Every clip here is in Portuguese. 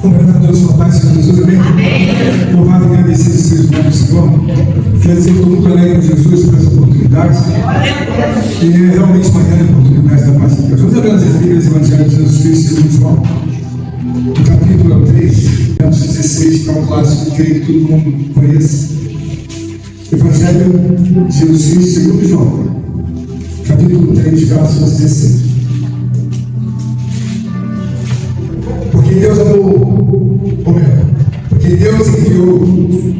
Obrigado a Deus, Pai, Senhor Jesus, amém? Louvado e agradecido seja o nome do Senhor. Quer dizer, estou muito alegre com Jesus por essa oportunidade. E é realmente uma grande oportunidade da parte de Deus. Vamos abrir as Bíblias Evangelho de Jesus Cristo, segundo João, no capítulo 3, verso 16, que é um clássico que creio que todo mundo conhece. Evangelho de Jesus Cristo, segundo João, capítulo 3, verso 16. Porque Deus amou, porque Deus enviou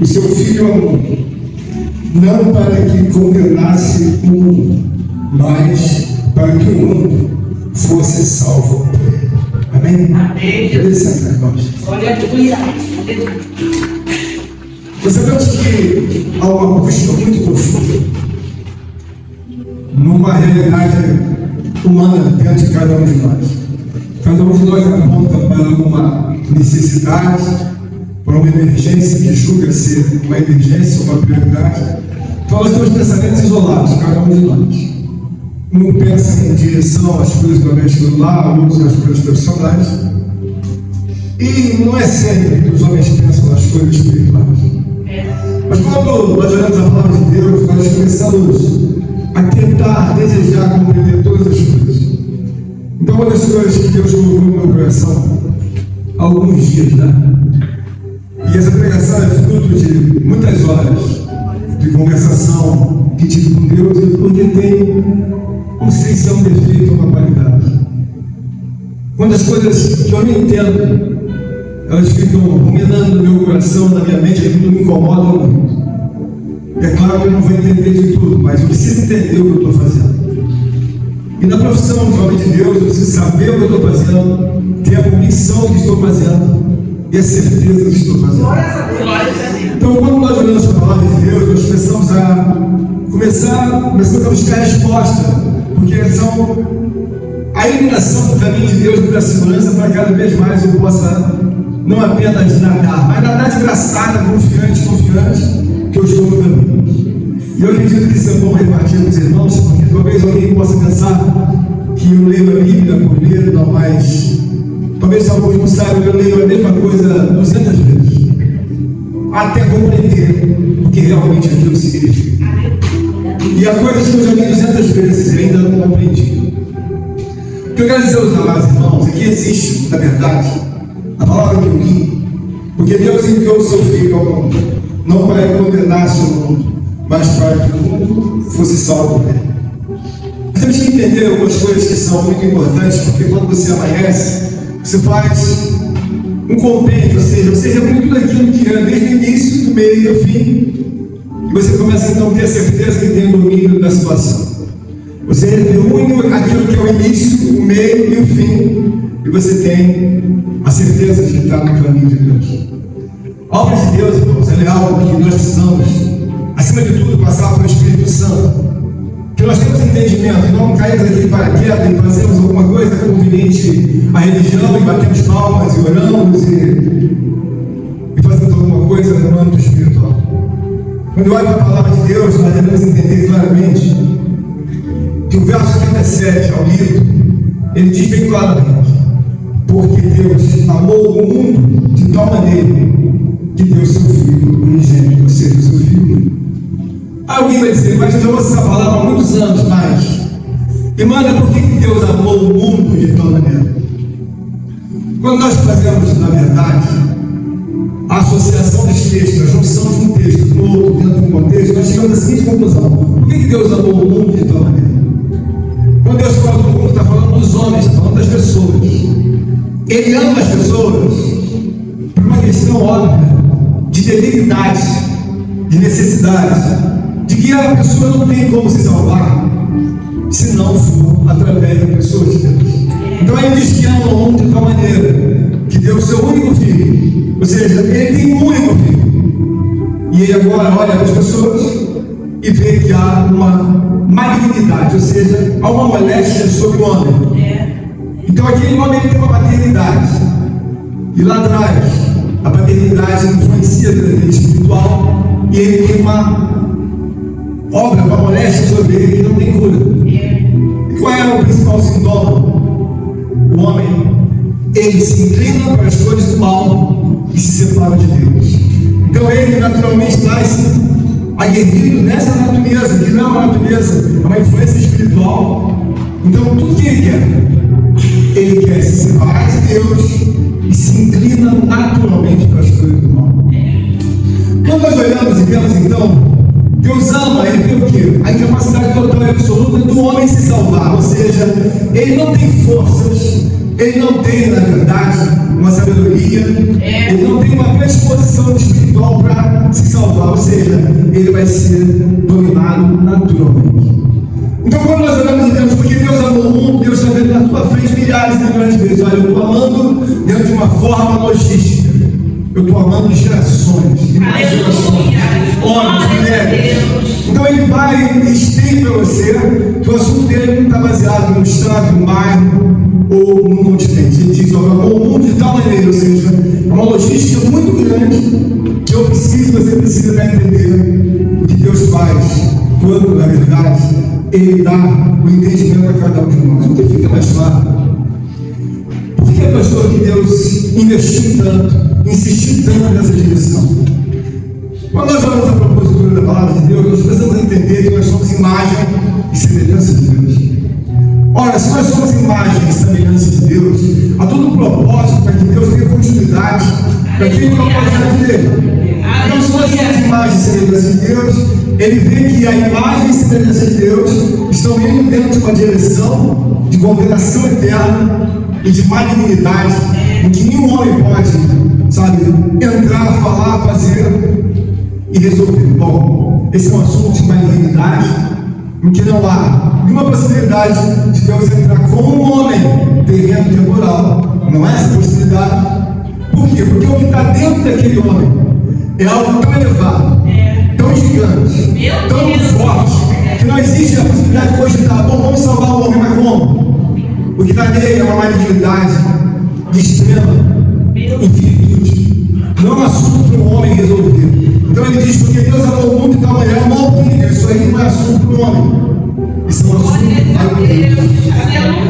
o seu Filho ao mundo, não para que condenasse o mundo, mas para que o mundo fosse salvo por ele. Amém? Amém. Beleza, irmãos? Aleluia. Nós sabemos que há uma busca muito profunda numa realidade humana dentro de cada um de nós. Cada um de nós aponta para uma necessidade, para uma emergência que julga ser uma emergência, uma prioridade. Então nós temos pensamentos isolados, cada um de nós. Um pensa em direção às coisas domésticas do lar, outros às coisas profissionais. E não é sempre que os homens pensam nas coisas espirituais. Mas quando nós olhamos a palavra de Deus, nós começamos a tentar, desejar compreender todas as coisas. Então, uma das coisas que Deus colocou no meu coração há alguns dias, né? E essa pregação é fruto de muitas horas de conversação que tive com Deus, e porque tem, não sei se é um defeito ou uma qualidade. Quando as coisas que eu não entendo, elas ficam ruminando no meu coração, na minha mente, aquilo me incomoda muito. É claro que eu não vou entender de tudo, mas eu preciso entender o que eu estou fazendo. E na profissão de homem de Deus, eu preciso saber o que eu estou fazendo, ter a convicção do que estou fazendo e a certeza do que estou fazendo. Então, quando nós olhamos para a palavra de Deus, nós começamos a buscar resposta, porque são a iluminação do caminho de Deus e da segurança para cada vez mais eu possa não apenas nadar, mas nadar de braçada, confiante, que eu estou no caminho. E eu acredito que isso é bom repartir com os irmãos, porque talvez alguém possa pensar que eu leio a Bíblia por ler, não, mas talvez alguns não saibam que eu leio a mesma coisa 200 vezes, até compreender o que realmente aquilo significa. E há coisas que eu já li 200 vezes e ainda não compreendi. O que eu quero dizer aos amados irmãos é que existe, na verdade, a palavra que eu li, porque Deus enviou o seu Filho ao mundo, não para que condenasse o mundo, mas para que o mundo fosse salvo por ele. Nós temos que entender algumas coisas que são muito importantes, porque quando você amanhece, você faz um compêndio, ou seja, você reúne tudo aquilo que é desde o início, do meio e do fim, e você começa então a ter a certeza que tem o domínio da situação. Você reúne aquilo que é o início, o meio e o fim, e você tem a certeza de estar no caminho de Deus. A obra de Deus, irmãos, é algo que nós precisamos, acima de tudo, passar pelo Espírito Santo. Que nós temos entendimento e não caímos aqui de paraquedas e fazemos alguma coisa conveniente à religião e batemos palmas e oramos e fazemos alguma coisa no âmbito espiritual. Quando eu olho para a palavra de Deus, nós devemos entender claramente que o verso 37 ao livro, ele diz bem claramente: porque Deus amou o mundo de tal maneira que deu seu Filho unigênito, ou seja, o seu Filho. Alguém vai dizer, mas eu já ouço essa palavra há muitos anos mais. E manda, por que Deus amou o mundo de tal maneira? Quando nós fazemos, na verdade, a associação dos textos, a junção de um texto com o outro dentro de um contexto, nós chegamos à seguinte conclusão: por que Deus amou o mundo de tal maneira? Quando Deus fala do mundo, está falando dos homens, está falando das pessoas. Ele ama as pessoas por uma questão óbvia de debilidade, de necessidade, de que a pessoa não tem como se salvar se não for através da pessoa de Deus. Então ele diz que ama o mundo de tal maneira que deu o seu único filho, ou seja, ele tem um único filho, e ele agora olha para as pessoas e vê que há uma malignidade, ou seja, há uma moléstia sobre o homem. Então aquele homem tem uma paternidade, e lá atrás a paternidade influencia a vida dele espiritual, e ele tem uma obra, uma moléstia sobre ele que não tem cura. E qual é o principal sintoma? O homem, ele se inclina para as coisas do mal naturalmente nasce aguerrido nessa natureza, que não é uma natureza, é uma influência espiritual. Então, tudo que ele quer se separar de Deus e se inclina naturalmente para as coisas do mal. Quando nós olhamos e vemos, então, Deus ama, ele vê o quê? A incapacidade total e absoluta do homem se salvar, ou seja, ele não tem forças, ele não tem, na verdade, uma sabedoria, ele não tem uma predisposição espiritual para se salvar, ou seja, ele vai ser dominado naturalmente. Então, quando nós olhamos e vemos porque Deus amou o mundo, Deus está vendo na tua frente milhares e milhões de vezes. Olha, eu estou amando dentro de uma forma logística. Eu estou amando gerações, e mais gerações, homens, mulheres. Então ele vai e explica para você que o assunto dele não está baseado num estado, num bairro ou num continente. Ele diz: olha, o mundo de tal maneira, ou seja, é uma logística muito grande que você precisa para entender o que Deus faz quando, na verdade, ele dá o entendimento a cada um de nós. Então fica mais claro. Por que, pastor, que Deus investiu tanto, insistiu tanto nessa direção? Quando nós olhamos a propositura da palavra de Deus, nós precisamos entender que nós somos imagem e semelhança de Deus. Ora, se nós somos imagem e semelhança de Deus, há todo um propósito para que Deus tenha continuidade para aquele propósito dele. Então, se nós somos imagem e semelhança de Deus, ele vê que a imagem e semelhança de Deus estão indo dentro de uma direção de condenação eterna e de malignidade, em que nenhum homem pode, entrar, falar, fazer e resolver. Bom, esse é um assunto de malignidade, em que não há nenhuma possibilidade de Deus entrar como um homem terreno temporal. Não há essa possibilidade. Por quê? Porque o que está dentro daquele homem é algo tão elevado, tão gigante, tão forte, que não existe a possibilidade de cogitar: bom, vamos salvar o homem, mas como? O que está nele é uma malignidade de extrema infinitude. Não é um assunto para um homem resolver. Então ele diz: porque Deus amou o mundo de tal maneira, amou o mundo. Isso aí não é assunto para o homem. Isso é um assunto para Deus.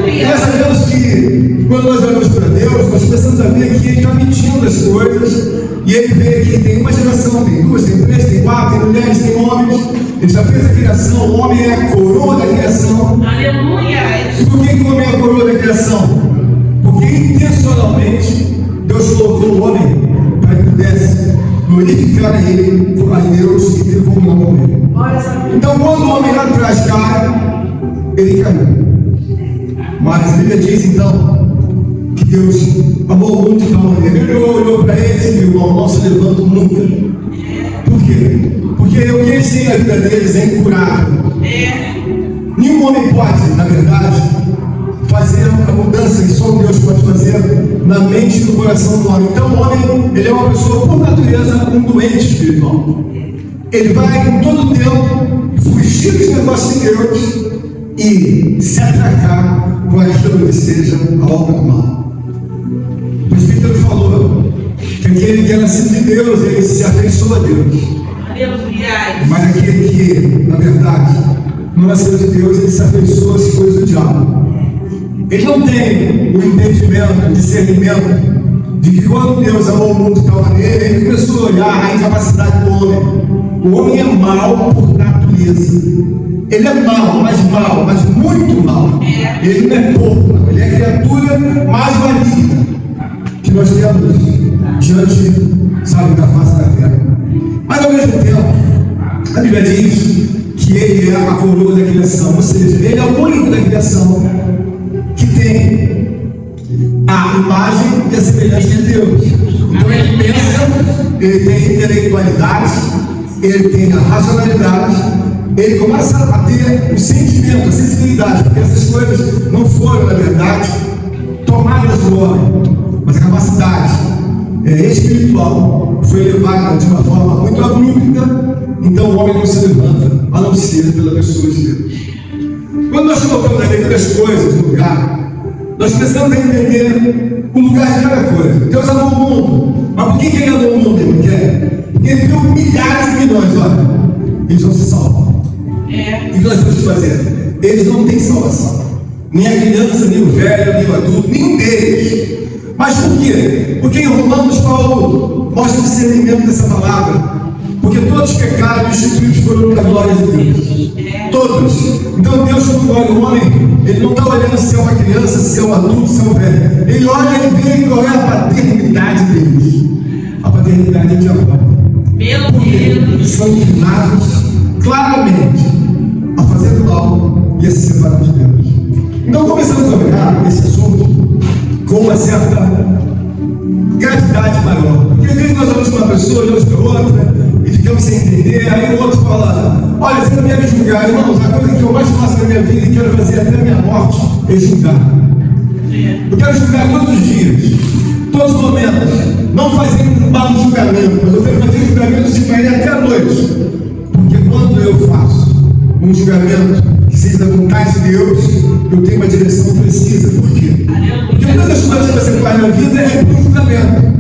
E nós sabemos que quando nós olhamos para Deus, nós precisamos ver que ele está medindo as coisas. E ele vê que tem uma geração, tem duas, tem três, tem quatro, tem mulheres, tem homens. Ele já fez a criação, o homem é a coroa da criação. Aleluia! E por que o homem é a coroa da criação? Porque intencionalmente Deus colocou o homem para que pudesse glorificar a Deus e ter comunhão com ele. Então, quando o homem lá atrás cai, ele caiu. Mas a Bíblia diz então que Deus amou o mundo de tal maneira. Ele olhou para eles e viu: não se levantam nunca. Por quê? Porque o que eles têm na vida deles é incurável. Nenhum homem pode, na verdade, fazer a mudança que só Deus pode fazer na mente e no coração do homem. Então o homem, ele é uma pessoa, por natureza, um doente espiritual. Ele vai, em todo o tempo, fugir dos negócios de Deus e se atracar com aquilo que seja a obra do mal. O Espírito falou que aquele que é nascido de Deus, ele se afeiçoa a Deus. Mas aquele que, na verdade, não nasceu de Deus, ele se afeiçoa às coisas do diabo. Ele não tem o entendimento, o discernimento de que quando Deus amou o mundo de tal maneira, ele começou a olhar a incapacidade do homem. O homem é mau por natureza. Ele é mau, mas muito mau. Ele não é pouco, não. Ele é a criatura mais maligna que nós temos diante, da face da terra. Mas ao mesmo tempo, a Bíblia diz que ele é a coroa da criação, ou seja, ele é o único da criação que tem a imagem e a semelhança de Deus. Então ele pensa, ele tem intelectualidade, ele tem a racionalidade, ele começa a ter o sentimento, a sensibilidade, porque essas coisas não foram, na verdade, tomadas do homem, mas a capacidade espiritual foi levada de uma forma muito abrupta. Então o homem não se levanta, a não ser pela pessoa de Deus. Quando nós colocamos a lei das coisas no lugar, nós precisamos entender o lugar de cada coisa. Deus amou o mundo, mas por que ele amou o mundo? Ele quer? Porque ele viu milhares de milhões, olha, eles não se salvam. O que nós temos que fazer? Eles não têm salvação, nem a criança, nem o velho, nem o adulto, nenhum deles. Mas por quê? Porque em Romanos, Paulo mostra o discernimento dessa palavra. Porque todos os pecados instituídos foram para a glória de Deus. Todos. Então Deus, quando olha o homem, Ele não está olhando se é uma criança, se é um adulto, se é um velho. Ele olha e vê qual é a paternidade deles. A paternidade é de amor. Porque eles são inclinados claramente a fazer o mal e a se separar de Deus. Então começamos a olhar esse assunto com uma certa gravidade maior. Porque às vezes nós olhamos para uma pessoa, olhamos para outra e ficamos sem entender. Aí o outro fala: olha, você não quer me julgar, irmãos, a coisa que eu mais faço na minha vida e quero fazer até a minha morte é julgar. Eu quero julgar todos os dias, todos os momentos, não fazer um mau julgamento, mas eu quero fazer julgamentos de manhã até a noite. Porque quando eu faço um julgamento que seja da vontade de Deus, eu tenho uma direção precisa. Por quê? Porque uma das coisas que você faz na vida é um julgamento.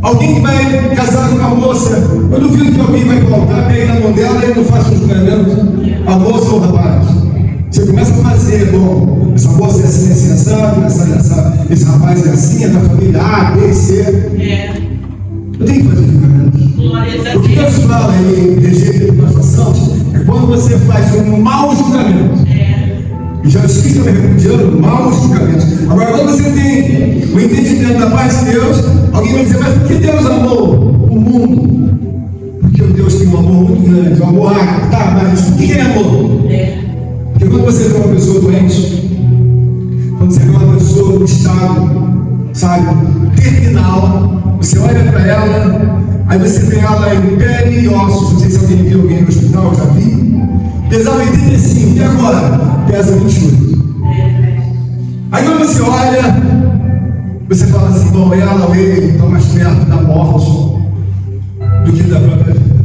Alguém que vai casar com uma moça, eu duvido que alguém vai colocar bem na mão dela e não faça um julgamento, a moça ou o rapaz. Você começa a fazer, bom, essa moça é assim, assim, assado, esse rapaz é assim, é da família A, B, C. Eu tenho que fazer julgamento. O que Deus fala em rejeito de situações é quando você faz um mau julgamento. E já esqueci me repudiando maus julgamentos. Agora, quando você tem o entendimento da paz de Deus, alguém vai dizer: mas por que Deus amou o mundo? Porque o Deus tem um amor muito grande, um amor água. Tá, mas por que é amor? Porque quando você vê uma pessoa doente, quando você vê uma pessoa no estado, sabe, terminal, você olha para ela, aí você vê ela em pele e ossos. Não sei se alguém viu alguém no hospital, eu já vi. Pesava 85, e agora? Pesa 28. Aí quando você olha, você fala assim: bom, ela ou ele estão mais perto da morte do que da própria vida.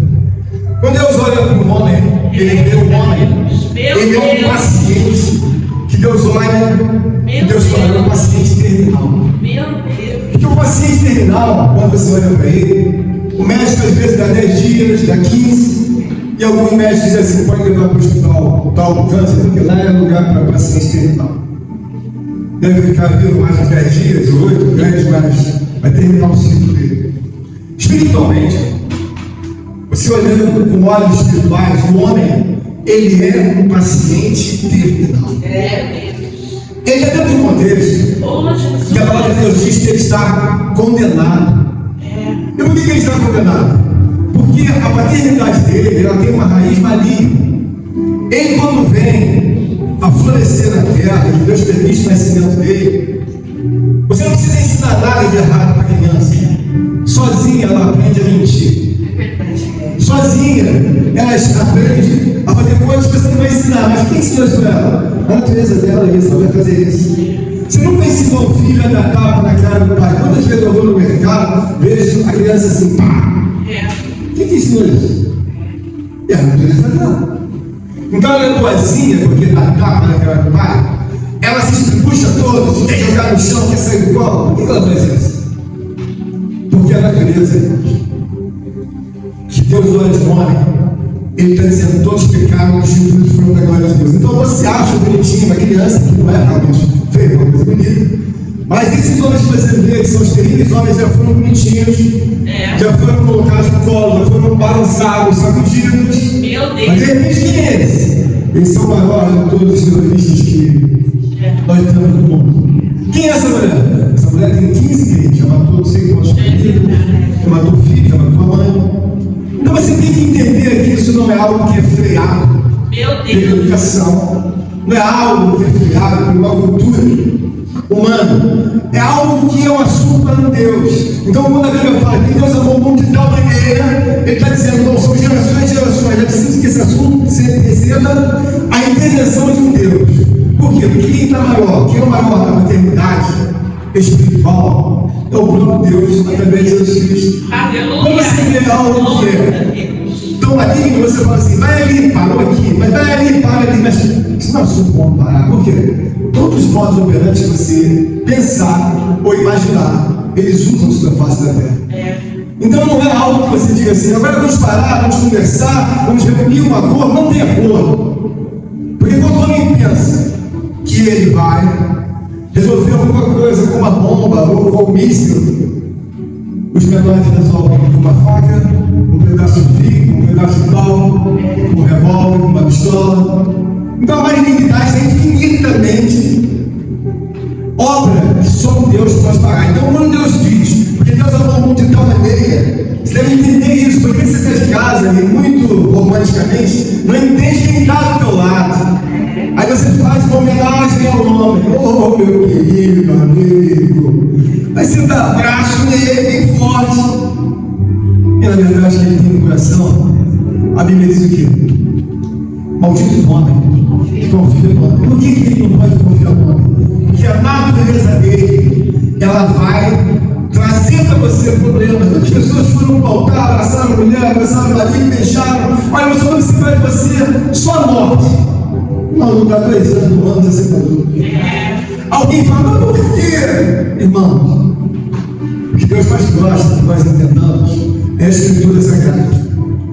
Quando Deus olha para o homem, Ele vê o homem, Ele é um paciente, que Deus olha, e Deus fala: é um paciente terminal. Porque o paciente terminal, quando você olha para ele, o médico às vezes dá 10 dias, dá 15, e alguns médicos dizem assim: pode levar para o hospital tal câncer, porque lá é lugar para paciente terminal. Deve ficar vivo mais de 10 dias, 8, 10, mas vai terminar o ciclo dele. Espiritualmente, você olhando com olhos espirituais, o homem, ele é um paciente terminal. Ele é dentro de um contexto que a palavra de Deus diz que ele está condenado. E por que ele está condenado? Porque a paternidade dele, ela tem uma raiz maligna. Ele, quando vem a florescer na terra, que Deus permite o nascimento dele, você não precisa ensinar nada de errado para a criança. Sozinha ela aprende a mentir. Sozinha ela aprende a fazer coisas que você não vai ensinar. Mas quem ensinou isso para ela? A natureza dela é isso, ela vai fazer isso. Você nunca ensinou o filho a dar tapa na cara do pai. Quantas vezes eu vou no mercado, vejo a criança assim, pá! Quem te ensinou isso? É a natureza dela. Então ela é boazinha porque dá tapa na cara do pai. Ela se estribucha toda, quer jogar no chão, quer sair do colo. Por que ela faz isso? Porque a natureza é Deus. Que Deus olha de um homem, Ele está dizendo: todos pecaram, os foram da glória de Deus. Então você acha bonitinho uma criança que não é realmente feia, uma coisa bonita. Mas esses homens que você vê, que são os terríveis homens, já foram bonitinhos, já foram colocados no colo, já foram balançados, sacudidos. Meu Deus! Mas de repente, quem é esse? Eles são maiores de todos os terroristas que nós temos no mundo. Quem é essa mulher? Essa mulher tem 15 crimes, já matou não sei quantos filhos, já matou o filho, já matou a mãe. Então você tem que entender que isso não é algo que é freado pela educação, não é algo que é freado por uma cultura humana, é algo que é um assunto para Deus. Então quando a Bíblia fala que Deus amou o mundo de tal maneira, Ele está dizendo: bom, são gerações e gerações, é preciso que esse assunto receba a intervenção de um Deus. Por quê? Porque quem está maior, quem é o maior na maternidade espiritual, é o próprio Deus, através de Jesus Cristo. Aleluia. Quando você vê algo que é tão maligno, você fala assim: vai ali, parou aqui, mas vai ali, para ali, mas isso não é assunto bom parar. Por quê? Todos os modos operantes que você pensar ou imaginar, eles usam sobre a face da terra. Então não é algo que você diga assim: agora vamos parar, vamos conversar, vamos reunir um acordo. Não tem acordo. Porque quando o homem pensa que ele vai resolver alguma coisa com uma bomba ou com um míssil, Os menores resolvem com uma faca, um pedaço de fio, um pedaço de pau, um revólver, uma pistola. Então a malignidade é infinitamente obra que só Deus pode pagar. Então quando Deus diz, porque Deus amou o mundo de tal maneira, você deve entender isso, porque você sai de casa e muito romanticamente não entende quem está do teu lado. Aí você faz uma homenagem ao homem. Oh, meu querido amigo. Aí você dá abraço nele, bem forte. E na verdade, que ele tem no coração, a Bíblia diz o quê? Maldito o homem que confia no homem. Por que ele não pode confiar no homem? Porque a natureza dele, ela vai trazer para você problemas. Muitas pessoas foram pautar, abraçaram a mulher, abraçaram o marido, deixaram. Olha, o Senhor se vai de você só a morte. Não dá 2 anos, 1 ano, você separou. Alguém fala, mas por quê? Irmão, o que Deus mais gosta que nós entendamos é a Escritura Sagrada.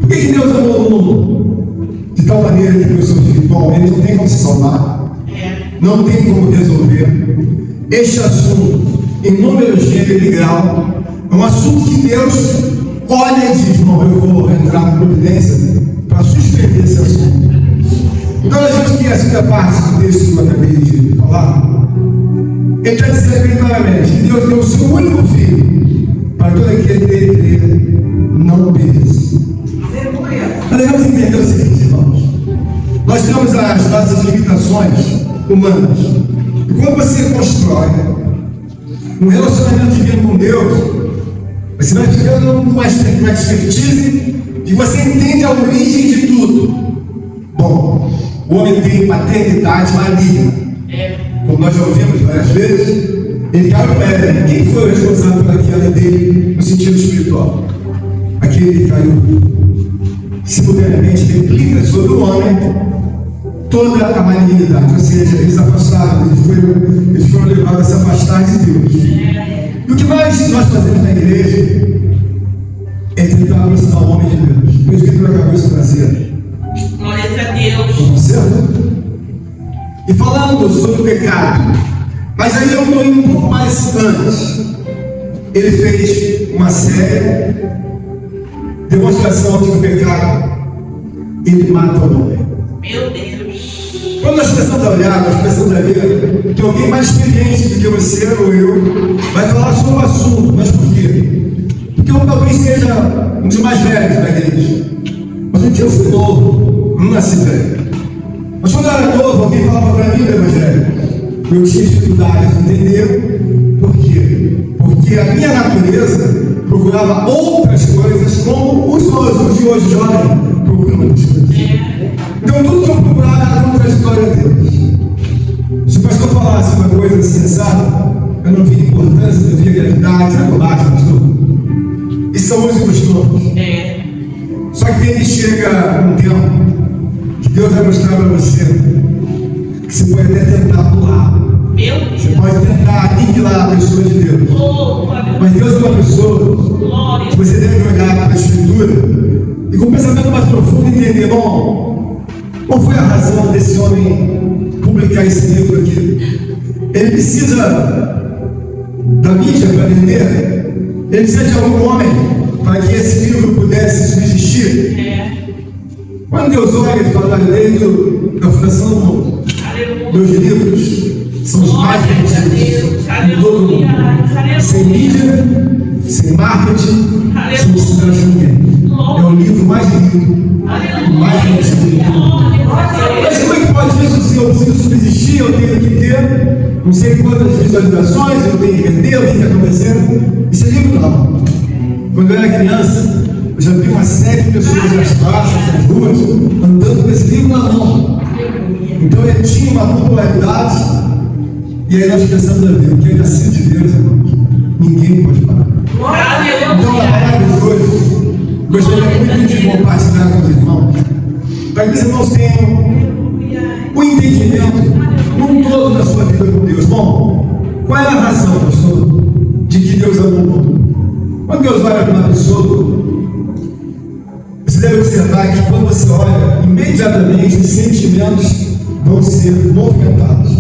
Por que Deus amou o mundo? De tal maneira que Deus seu filho, bom, ele não tem como se salvar, não tem como resolver. Este assunto, em número, gênero e grau, é um assunto que Deus olha e diz, irmão, eu vou entrar na providência para suspender esse assunto. Então a gente quer a segunda parte do texto que eu acabei de falar. Ele está dizendo bem claramente que Deus deu o seu único filho para todo aquele que ele crê não pereça. Mas devemos entender o seguinte, irmãos. Nós temos as nossas limitações humanas. E quando você constrói um relacionamento divino com Deus, você vai ficando numa expertise e você entende a origem de tudo. Bom, o homem tem paternidade maligna. Como nós já ouvimos várias vezes, ele caiu no Éden. Quem foi o responsável pela queda dele no sentido espiritual? Aquele que caiu. Simultaneamente replica sobre o homem toda a malignidade. Ou seja, eles afastaram, eles foram levados a se afastar de Deus. E o que mais nós fazemos na igreja é tentar aproximar o homem de Deus. Por isso que ele acabou de trazer. Glórias a Deus. Estamos certo? E falando sobre o pecado, mas aí eu estou indo um pouco mais antes. Ele fez uma série demonstração de que o pecado ele mata o homem. Meu Deus. Quando nós começamos a olhar, nós começamos a ver que alguém mais experiente do que você ou eu vai falar sobre o assunto. Mas por quê? Porque eu talvez seja um dos mais velhos da igreja. Mas um dia eu fui novo, não nasci velho. Mas quando eu era novo, alguém falava para mim do Evangelho. Eu tinha dificuldade de entender. Por quê? Porque a minha natureza procurava outras coisas, como os de hoje jovens procuram outras coisas. Então tudo que eu procurava era contraditório a Deus. Se o pastor falasse uma coisa sensata, eu não via importância, não via gravidade, sabe bobagem, pastor? Isso são os costumes. Só que ele chega um tempo que Deus vai mostrar para você que você pode até tentar pular. Você pode tentar aniquilar a pessoa de Deus. Mas Deus é uma pessoa que você deve olhar para a Escritura e com um pensamento mais profundo entender, bom, qual foi a razão desse homem publicar esse livro aqui? Ele precisa da mídia para vender? Ele precisa de algum homem para que esse livro pudesse subsistir? Quando Deus olha e fala desde a fundação do mundo, meus livros são os mais vendidos em todo o mundo. Sem mídia, sem marketing, sem precisar de ninguém. É o livro mais lido, mais vendido em todo o mundo. Mas como é que pode isso se eu preciso subsistir? Eu tenho que ter não sei quantas visualizações, eu tenho que vender, eu tenho que acontecer. Isso é livro não. Quando eu era criança, eu já vi uma série de pessoas nas praças, nas ruas, andando com esse livro na mão. Então ele tinha uma popularidade. E aí nós começamos a ver o que é nascido de Deus, irmãos. Ninguém pode parar. Então, na palavra de hoje, gostaria muito de compartilhar com os irmãos, para que os irmãos tenham o entendimento num todo da sua vida com Deus. Bom, qual é a razão, pastor, de que Deus amou o mundo? Quando Deus olha para uma pessoa, você deve observar que quando você olha, imediatamente os sentimentos vão ser movimentados.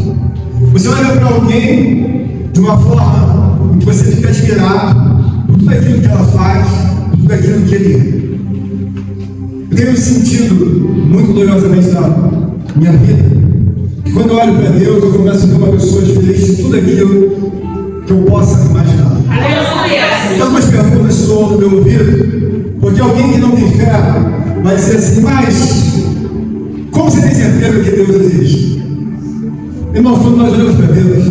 Você olha para alguém de uma forma em que você fica admirado por tudo tudo aquilo que ela faz, tudo aquilo que ele é. Eu tenho sentido muito gloriosamente na minha vida, que quando eu olho para Deus, eu começo a ver uma pessoa feliz de tudo aquilo que eu possa imaginar. Então, algumas perguntas soam no meu ouvido, porque alguém que não tem fé vai dizer assim: mas como você tem certeza que Deus existe? Irmãos, quando nós olhamos para Deus,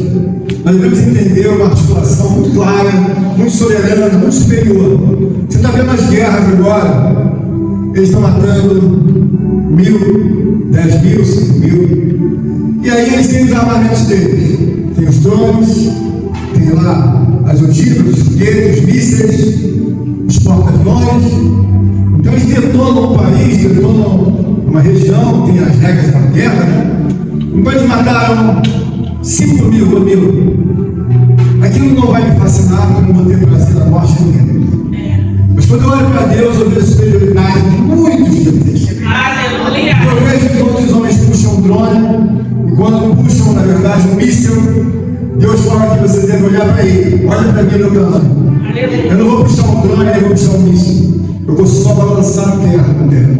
nós devemos entender uma articulação muito clara, muito soberana, muito superior. Você está vendo as guerras agora? Eles estão matando 1.000, 10.000, 5.000. E aí eles têm os armamentos deles. Tem os drones, tem lá as ogivas, os foguetes, os mísseis, os porta-aviões. Então eles detonam um país, detonam uma região, tem as regras da guerra, né? Então eles mataram 5.000, 1.000. Aquilo não vai me fascinar, como manter o prazer da morte de ninguém. Mas quando eu olho para Deus, eu vejo superioridade de muitos deles. Aleluia! Eu vejo que outros homens puxam um drone, enquanto puxam, na verdade, um míssil. Deus fala que você deve olhar para ele. Olha para mim, meu canto. Eu não vou puxar um drone, nem vou puxar um míssil. Eu vou só balançar a terra com terra.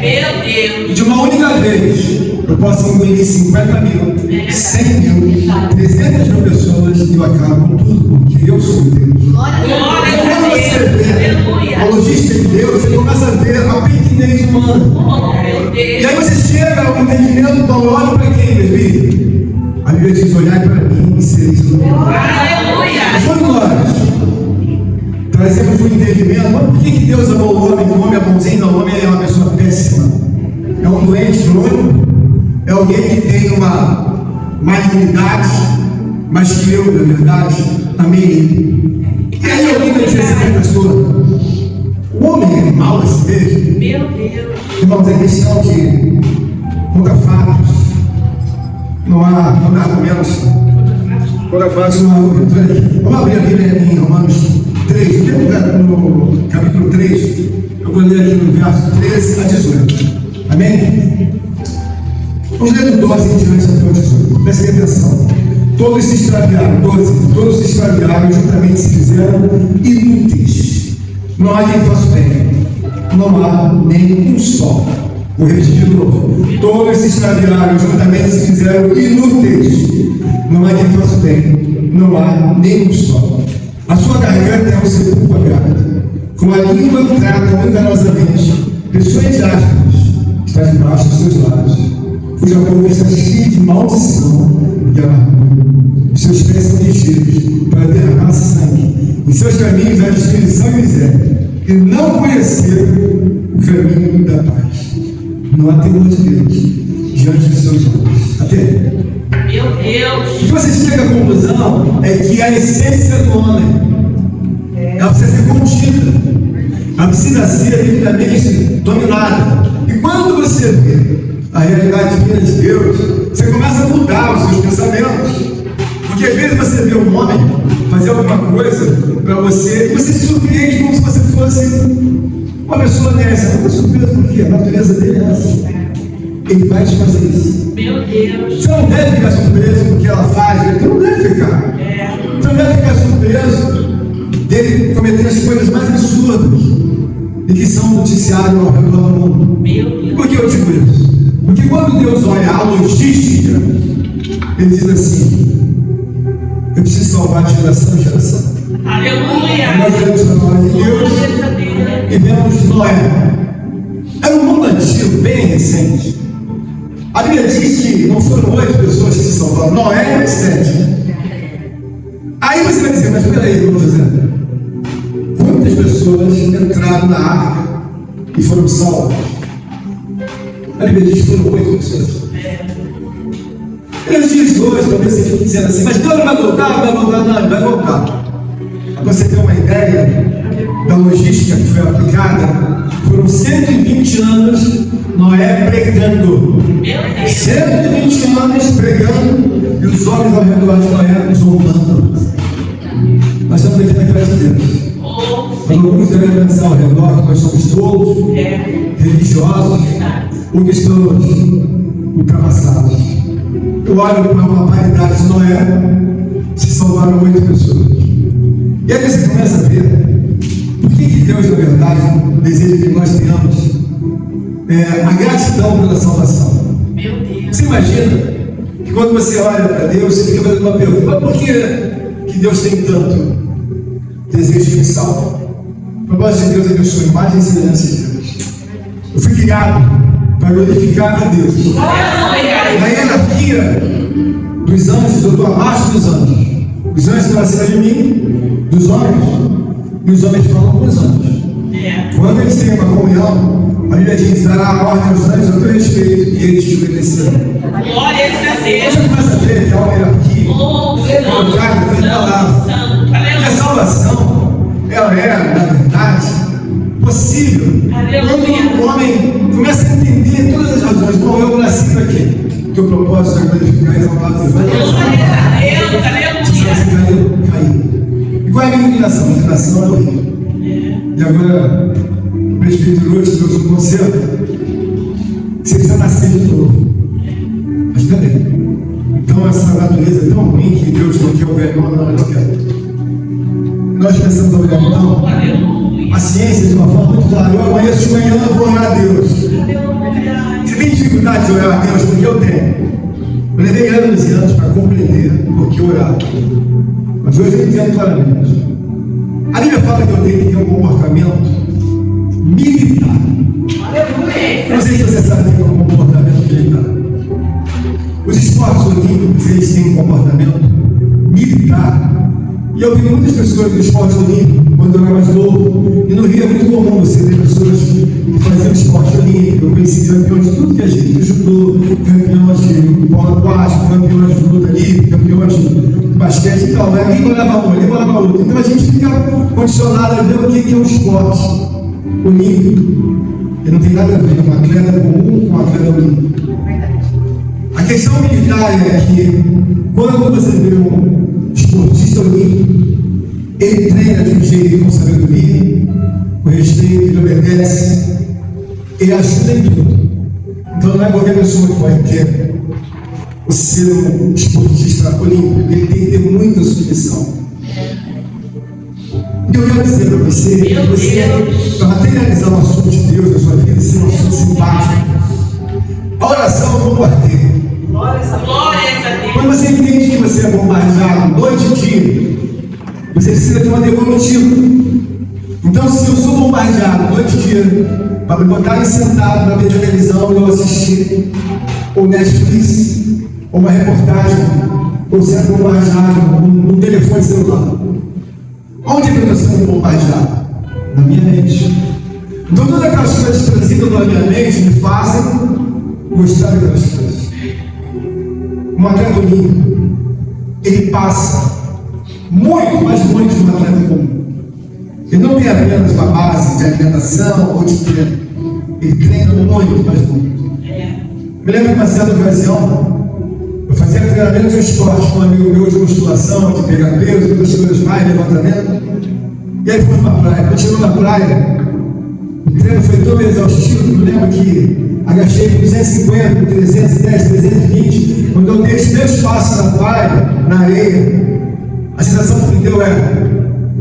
Meu Deus! E de uma única vez, eu posso engolir 50.000, 100.000, 300.000 pessoas e eu acabo com tudo, porque eu sou Deus. Glória Quando a você Deus! vê Aleluia! a logística de Deus, você começa a ver a pequenez humana. Oh, meu E Deus! aí você chega ao entendimento, então olha para quem, meu filho? A Bíblia diz: olhar para mim e ser isso no meu. Aleluia! Mas quando nós trazemos o entendimento, mas por que Deus amou o homem? Que o homem é bonzinho? Não, o homem é uma pessoa péssima. É um doente crônico, é alguém que tem uma malignidade, mas que eu, na verdade, amei ele. E aí alguém vai dizer assim: pastor, o homem é mau a si mesmo? Meu Deus! Irmãos, é questão de contra fatos. Não há argumentos. Contra fatos não há argumentos. Vamos abrir a Bíblia em Romanos 3, no capítulo 3. Eu vou ler aqui no verso 13 a 18. Amém? Vamos ler do 12 em diante até o 18. Prestem atenção. Todos se extraviaram, todos se extraviaram, juntamente se fizeram inúteis. Não há quem faça bem. Não há nem um só. Vou repetir de novo. Todos se extraviaram, juntamente se fizeram inúteis. Não há quem faça bem. Não há nem um só. A sua garganta é um sepulcro aberto. Com a língua trata enganosamente. Pessoas ásperas está debaixo dos seus lábios, cuja boca está cheia de maldição e amargura. Os seus pés são ligeiro para derramar sangue. Em seus caminhos há destruição e miséria. E não conheceram o caminho da paz. Não há temor de Deus diante dos seus olhos. Até. Meu Deus! O que você chega à conclusão é que a essência do homem, ela precisa ser contida. Ela precisa ser devidamente dominada. E quando você vê a realidade divina de Deus, você começa a mudar os seus pensamentos. Porque às vezes você vê um homem fazer alguma coisa para você e você se surpreende como se você fosse uma pessoa dessa. Não é surpresa porque a natureza dele é essa. Ele vai te fazer isso. Meu Deus! Você não deve ficar surpreso com o que ela faz, você não deve ficar. Você não deve ficar surpreso dele cometer as coisas mais absurdas e que são noticiadas ao redor do mundo. Meu Deus! Por que eu digo isso? Porque quando Deus olha a logística, ele diz assim: eu preciso salvar de geração em geração. Aleluia! Nós vemos na palavra de Deus e vemos Noé. Era um mundo antigo, bem recente. A Bíblia diz que não foram 8 pessoas que se salvaram, Noé e 7. Aí você vai dizer: mas peraí, irmão José, quantas pessoas entraram na arca e foram salvas? A Bíblia diz que foram 8 pessoas. E nos dias de hoje, talvez você fique dizendo assim: mas Deus não vai voltar? Vai voltar? Não, ele vai voltar. Para você ter uma ideia da logística que foi aplicada, foram 120 anos Noé pregando. 120 anos pregando e os homens ao redor de Noé zombando. Nós estamos aqui na casa de Deus. Mas alguns devem pensar ao redor que nós somos tolos, religiosos, ou que estamos ultrapassados. Eu olho para uma paridade de Noé, se salvaram 8 pessoas. E aí você começa a ver Deus, na verdade, deseja que nós tenhamos a gratidão pela salvação. Meu Deus. Você imagina que quando você olha para Deus, você fica fazendo uma pergunta: mas por que Deus tem tanto desejo de me salvar? O propósito de Deus é que eu sou imagem e semelhança de Deus. Eu fui criado para glorificar a Deus. Na hierarquia dos anjos, eu estou abaixo dos anjos. Os anjos estão acima de mim, dos homens, e os homens falam com os anjos. Quando eles têm uma comunhão, a Bíblia diz: dará a ordem aos anjos a teu respeito, e eles te obedecerão. Glória a Deus. Você começa a ver que há uma hierarquia, colocada pela palavra. E a salvação, ela é, na verdade, possível quando o homem começa a entender todas as razões. Bom, eu nasci para quê? Teu propósito é glorificar e exaltar a Deus. Você caiu. E qual é a minha inclinação? A inclinação é horrível. E agora, o presbítero hoje trouxe um conselho. Você precisa nascer de novo. Mas também. Então, essa natureza é tão ruim que Deus não quer o velho, não, Ele quer. Nós começamos a olhar, então, a ciência de uma forma muito clara. Eu amanheço de manhã, eu vou orar a Deus. Você tem dificuldade de orar a Deus? Porque eu tenho. Eu levei anos e anos para compreender por que orar. Mas hoje eu entendo claramente. A Bíblia fala que eu tenho que ter um comportamento militar. Não sei se você sabe o que é um comportamento militar. Os esportes olímpicos, eles têm um comportamento militar. E eu vi muitas pessoas do esporte olímpico, quando eu era mais novo, e no Rio é muito comum você ter pessoas que faziam esporte olímpico. Eu conheci campeões de tudo que é jeito, de judô, campeões de polo aquático, campeões de luta livre, campeões de basquete e tal. Ninguém olhava um, ninguém olhava outro. Então a gente fica condicionado a ver o que é um esporte olímpico. E não tem nada a ver com um atleta comum com um atleta olímpico. A questão militar é que, quando você vê um esportista olímpico, ele treina de um jeito com sabedoria, com respeito, ele obedece, ele ajuda em tudo. Então não é qualquer pessoa que pode ter o ser um esportista olímpico, ele tem que ter muita submissão. O que eu quero dizer para você é que você, para materializar o assunto de Deus na sua vida, ser um assunto simpático. A oração é um bombardeio. Quando você entende que você é bombardeado noite e dia, você precisa ter uma devolutiva. Então, se eu sou bombardeado noite e dia, para me botarem sentado para ver televisão e eu assistir, ou Netflix, ou uma reportagem, ou ser bombardeado no telefone celular, onde é que eu estou sendo bombardeado? Na minha mente. Então, todas aquelas coisas que transitam na minha mente me fazem gostar daquelas coisas. Um atleta olímpico, ele passa muito, mas muito de um atleta comum. Ele não tem apenas uma base de alimentação ou de treino. Ele treina muito, mas muito. Me lembro que uma certa ocasião, eu fazia treinamento de esporte com um amigo meu de musculação, de pegar peso, outras coisas mais, levantamento. E aí fomos para a praia. Quando chegou na praia, o treino foi tão exaustivo que eu lembro que agachei com 250, com 310, 320. Quando eu dei os meus passos na praia, na areia, a sensação que me deu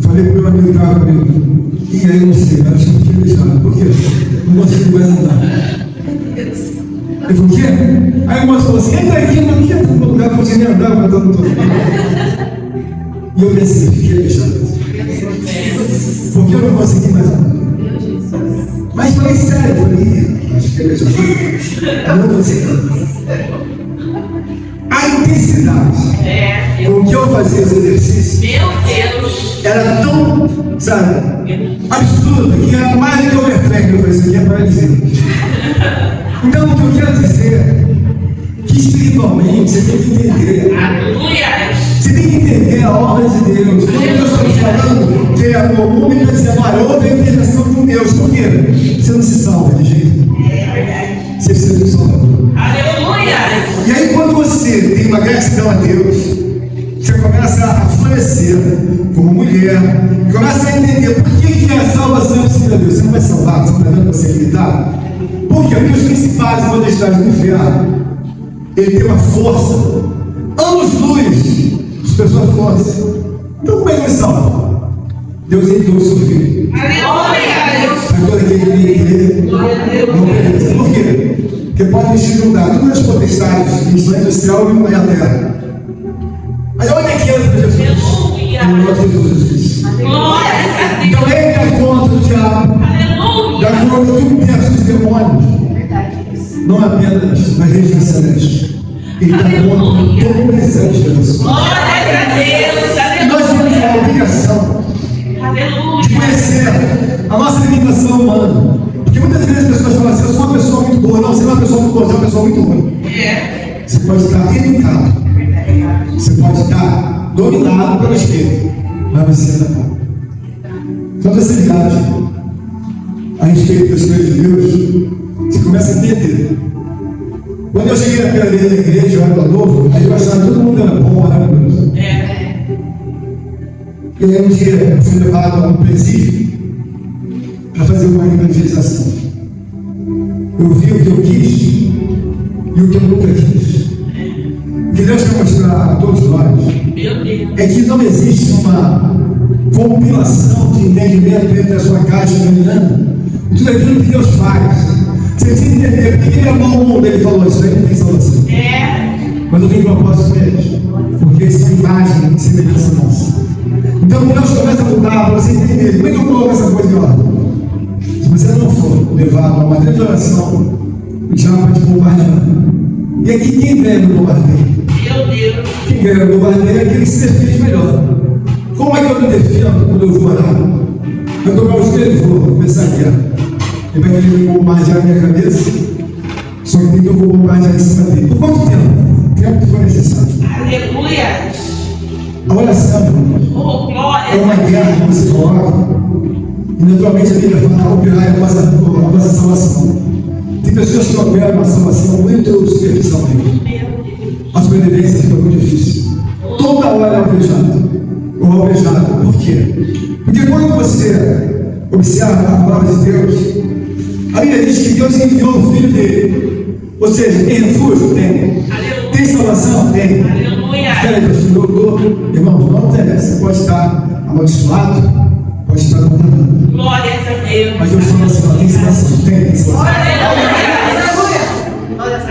falei para o meu amigo que estava comigo: e aí eu não sei, acho que eu fiquei deixado. Por quê? Não consigo mais andar. Ele falou: o quê? Aí o moço falou assim: entra aqui, não quer no lugar que você nem andava, andando todo. E eu pensei: fiquei deixado. Porque eu não consegui mais andar. Mas falei sério, eu falei: acho que ele já foi. Eu não consegui. A intensidade com que eu fazia os exercícios, Meu Deus, era tão, absurda, que era mais do que overtraining. Eu falei: isso aqui é paralisia. Então, o que eu quero dizer é que espiritualmente você tem que entender. aleluia. Você tem que entender a obra de Deus. Quando nós estamos falando de amor, o homem está dizendo: olha, houve a intervenção com Deus. Por quê? Você não se salva de jeito nenhum. Você precisa de um salvador. Aleluia. E aí, quando você tem uma gratidão a Deus, você começa a florescer como mulher, começa a entender por que a salvação precisa de Deus. Você não vai salvar, você está vendo você é limitado? Por quê? Porque os principais potestades do inferno, ele tem uma força, anos-luz de pessoa forte. Então, como é que ele salva? Deus enviou o seu filho. Aleluia. Porque pode vestir um dado, todas as potestades que estão entre o céu e a terra. Mas onde é que entra Jesus? No nome de Jesus. Glória a Deus. Então ele dá conta do diabo, Aleluia. dá conta de um terço dos demônios, não apenas na região celeste. Ele dá conta de todas as gerações. Glória a Deus. Nós temos Aleluia. a obrigação Aleluia. de conhecer a nossa limitação humana. Porque muitas vezes as pessoas falam assim: eu sou uma pessoa muito boa. Não, você não é uma pessoa muito boa, você é uma pessoa muito ruim. É. Você pode estar educado, você pode estar dominado pelo Espírito, mas você ainda não. Quando você viaja a respeito das coisas de Deus, você começa a entender. Quando eu cheguei na primeira vez na igreja, eu era novo, aí eu achava que todo mundo era bom, maravilhoso. É. E aí um dia eu fui levado a um presídio para fazer uma evangelização. Eu vi o que eu quis e o que eu nunca quis. O que Deus quer mostrar a todos nós Meu Deus. é que não existe uma compilação de entendimento entre a sua caixa e a minha. Tudo aquilo que Deus faz. Você precisa entender porque Ele amou o mundo. Ele falou: isso aí não tem salvação. É. Mas eu tenho propósito com eles, porque eles são imagem e semelhança nossa. Então Deus começa a mudar para você entender como é que eu coloco essa coisa em ordem. Se você não for levado a uma grande oração, o diabo vai te bombardear. E aqui quem ganha no bombardeio? Meu Deus. Quem ganha no bombardeio é aquele que se defende melhor. Como é que eu me defendo quando eu vou orar? Eu tomar os dedos e vou começar a guerra. Ele vai querer me bombardear a minha cabeça, só que tem que eu vou bombardear em cima dele. Por quanto tempo? O tempo que for necessário. Aleluia. A oração, irmãos, Oh, é glória. uma guerra que você coloca, e naturalmente a Bíblia fala: operar a nossa salvação. Tem pessoas que operam uma salvação muito superficialmente. Meu Deus. A sobrevivência fica muito difícil. Toda hora é alvejado. Ou alvejado. Por quê? Porque quando você observa a palavra de Deus, a Bíblia diz que Deus enviou o Filho dele. Ou seja, tem refúgio? Tem. Aleluia. Tem salvação? Tem. Aleluia. Espera aí, pastor, eu estou. Irmãos, não interessa. Você pode estar amaldiçoado, pode estar condenado. Glória a Deus. Mas Deus fala assim: ó, tem salvação? Tem salvação.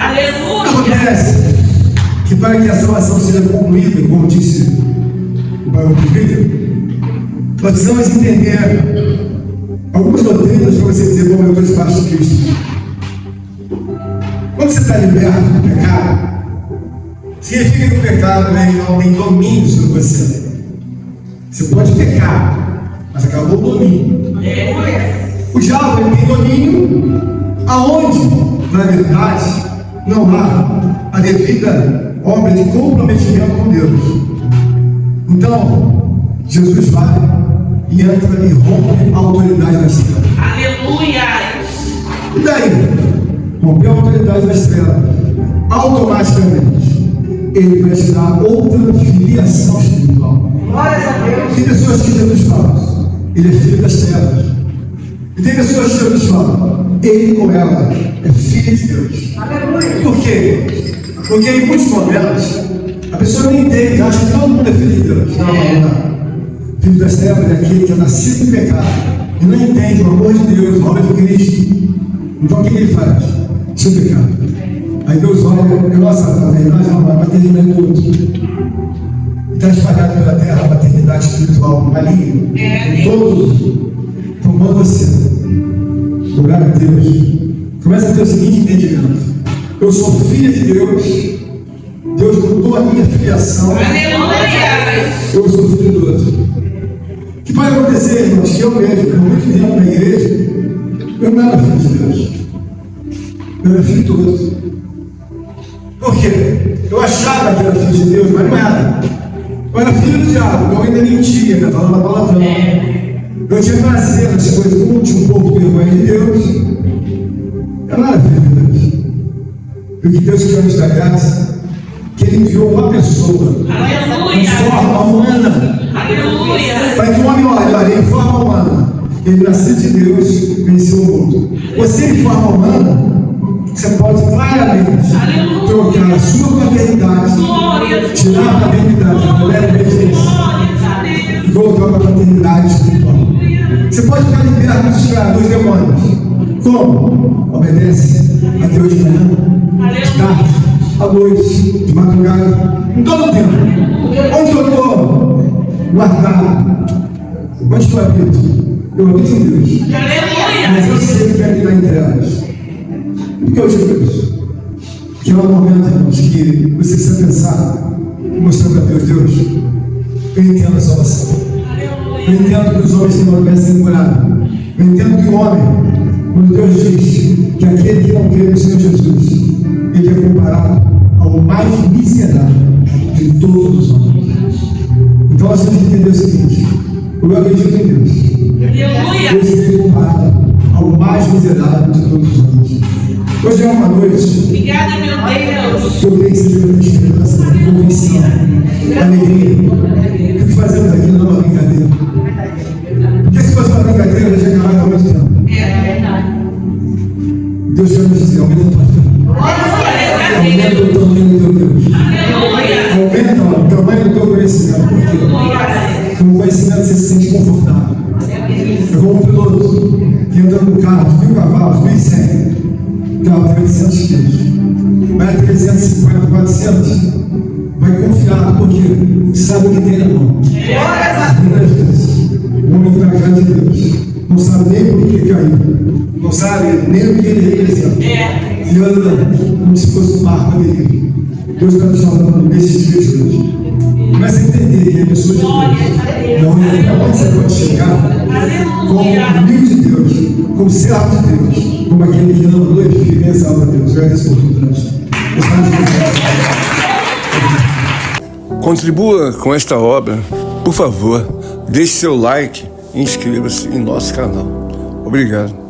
Aleluia. Acontece que para que a salvação seja concluída, como disse o Barão Pedro, nós precisamos entender algumas doutrinas para você dizer: bom, eu estou debaixo de Cristo. Quando você está liberto do pecado, significa que o pecado não tem domínio sobre você. Você pode pecar, mas acabou o domínio. O diabo ele tem domínio aonde, na verdade, não há a devida obra de comprometimento com Deus. Então, Jesus vai e entra e rompe a autoridade das trevas. Aleluia. E daí? Rompeu a autoridade das trevas. Automaticamente, ele vai te dar outra filiação espiritual. Glórias a Deus. Tem pessoas que Jesus fala: ele é filho das trevas. E tem pessoas que Jesus fala: ele ou ela é filho de Deus. Aleluia. Por quê? Porque em muitos momentos a pessoa não entende, acha que todo mundo é filho de Deus. Não. Filho das trevas é aquele que é nascido em pecado e não entende o amor de Deus, a obra de Cristo. Então o que ele faz? Seu pecado. Aí Deus olha: é nossa paternidade, não, a paternidade do outro. E está espalhado pela terra a paternidade espiritual maligna. Em todo. Então quando você orar a Deus, começa a ter o seguinte entendimento: eu sou filho de Deus, Deus mudou a minha filiação, Aleluia. eu sou filho do outro. O que pode acontecer, irmãos, que eu mesmo, por muito tempo na igreja, eu não era filho de Deus, eu era filho do outro. Por quê? Eu achava que era filho de Deus, mas não era. Eu era filho do diabo, eu ainda mentia, ainda falava palavrão. Eu tinha prazer nas coisas, como tinha um pouco de vergonha de Deus, eu não era filho de Deus. E o que Deus quer nos dar graça, que Ele enviou uma pessoa em Aleluia. forma humana, Aleluia. para que o homem olhe em forma humana. Ele nasceu de Deus, venceu o mundo. Você em forma humana, você pode claramente Aleluia. trocar a sua paternidade, Glória. tirar a paternidade da mulher obediência Glória a Deus. e voltar para a paternidade espiritual. Você pode ficar liberto dos demônios. Como? Obedece. a Deus de manhã, de tarde, à noite, de madrugada, em todo o tempo. Onde eu estou guardado? Onde tu habito? Eu habito em Deus. Mas eu sei que habitar em trevas. Por que eu digo isso? Que é um momento, irmãos, que você precisa pensar, mostrando a Deus, eu entendo a salvação. Eu entendo que os homens têm uma peça temporária. Eu entendo que o homem, quando Deus diz que aquele que não crê no Senhor Jesus, ele é comparado ao mais miserável de todos os homens. Então nós temos que entender o seguinte: eu acredito em Deus. Deus é comparado ao mais miserável de todos os homens. Hoje é uma noite. Obrigada, meu Deus. Que eu creio que seja uma esperança, convicção, alegria. O que fazemos aqui não é uma brincadeira. Porque se fosse uma brincadeira, já acabava há muito tempo. Deus quer nos dizer: aumenta a tua fé. Aumenta o tamanho do teu Deus. Aumenta o tamanho do teu conhecimento. Porque com o conhecimento você se sente confortável. É como um piloto que anda no carro de 1000 cavalos, 1100. Carro de 800 quilos. Vai a 350, 400. Vai confiar, porque sabe o que tem na mão. Muitas vezes, o homem está na casa de Deus. Não sabe nem o que caiu. Não sabe nem o que ele representa. E anda como se fosse um barco dele. Deus está nos falando nesses dias de hoje. Começa a entender que a pessoa de Deus não é para onde você pode chegar como amigo de Deus, como servo de Deus, como aquele que não glorifica e exalta a Deus. Agradeço por tudo. Contribua com esta obra, por favor, deixe seu like e inscreva-se em nosso canal. Obrigado.